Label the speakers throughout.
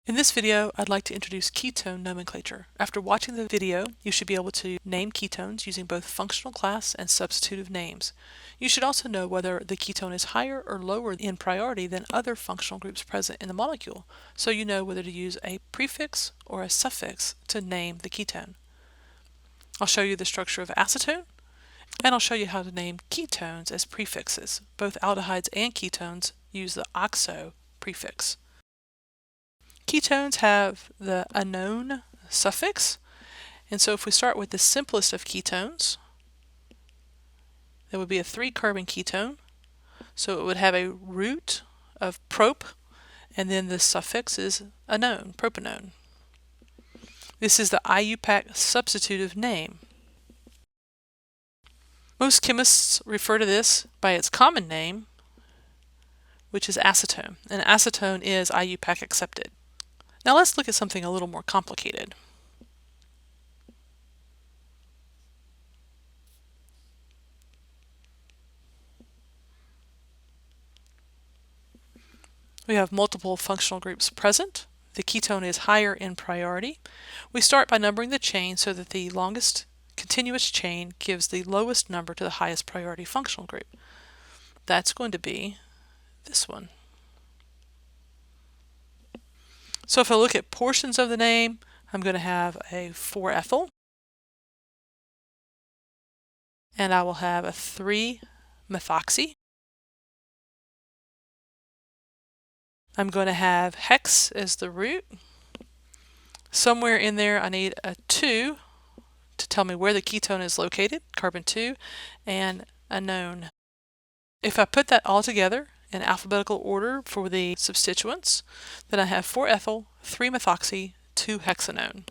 Speaker 1: In this video, I'd like to introduce ketone nomenclature. After watching the video, you should be able to name ketones using both functional class and substitutive names. You should also know whether the ketone is higher or lower in priority than other functional groups present in the molecule, so you know whether to use a prefix or a suffix to name the ketone. I'll show you the structure of acetone, and I'll show you how to name ketones as prefixes. Both aldehydes and ketones use the oxo prefix. Ketones have the -one suffix, and so if we start with the simplest of ketones, that would be a 3-carbon ketone. So it would have a root of prop, and then the suffix is -one, propanone. This is the IUPAC substitutive name. Most chemists refer to this by its common name, which is acetone, and acetone is IUPAC accepted. Now let's look at something a little more complicated. We have multiple functional groups present. The ketone is higher in priority. We start by numbering the chain so that the longest continuous chain gives the lowest number to the highest priority functional group. That's going to be this one. So if I look at portions of the name, I'm going to have a 4-ethyl, and I will have a 3-methoxy. I'm going to have hex as the root. Somewhere in there I need a 2 to tell me where the ketone is located, carbon 2, and a -one. If I put that all together in alphabetical order for the substituents, then I have 4-ethyl, 3-methoxy, 2-hexanone.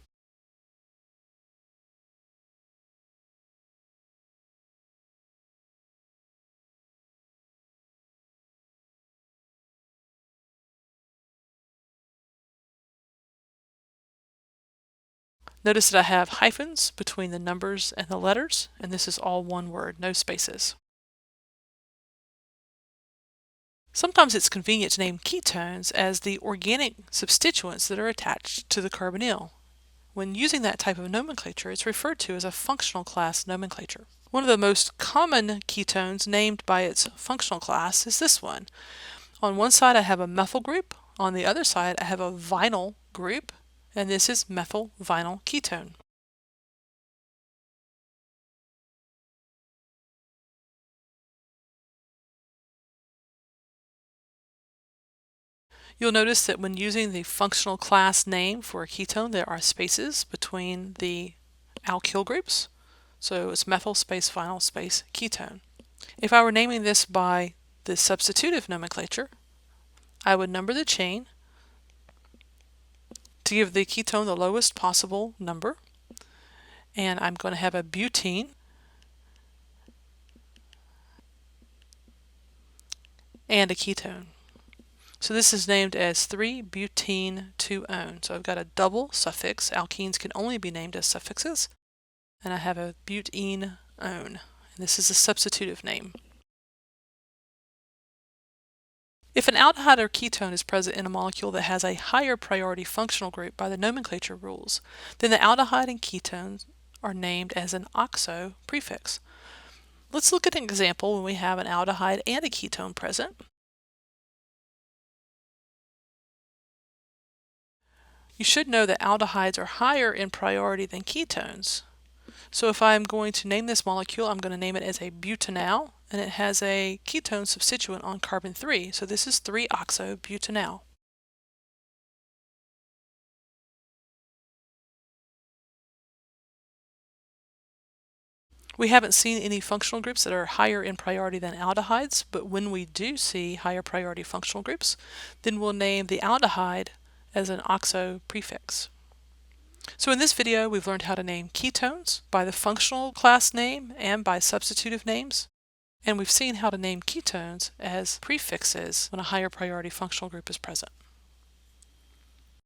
Speaker 1: Notice that I have hyphens between the numbers and the letters, and this is all one word, no spaces. Sometimes it's convenient to name ketones as the organic substituents that are attached to the carbonyl. When using that type of nomenclature, it's referred to as a functional class nomenclature. One of the most common ketones named by its functional class is this one. On one side I have a methyl group, on the other side I have a vinyl group, and this is methyl vinyl ketone. You'll notice that when using the functional class name for a ketone, there are spaces between the alkyl groups. So it's methyl space vinyl space ketone. If I were naming this by the substitutive nomenclature, I would number the chain to give the ketone the lowest possible number, and I'm going to have a butene and a ketone. So this is named as 3-butene-2-one. So I've got a double suffix. Alkenes can only be named as suffixes. And I have a butene-one. And this is a substitutive name. If an aldehyde or ketone is present in a molecule that has a higher priority functional group by the nomenclature rules, then the aldehyde and ketones are named as an oxo prefix. Let's look at an example when we have an aldehyde and a ketone present. You should know that aldehydes are higher in priority than ketones. So if I'm going to name this molecule, I'm going to name it as a butanal, and it has a ketone substituent on carbon 3. So this is 3-oxo-butanal. We haven't seen any functional groups that are higher in priority than aldehydes, but when we do see higher priority functional groups, then we'll name the aldehyde as an oxo prefix. So in this video, we've learned how to name ketones by the functional class name and by substitutive names, and we've seen how to name ketones as prefixes when a higher priority functional group is present.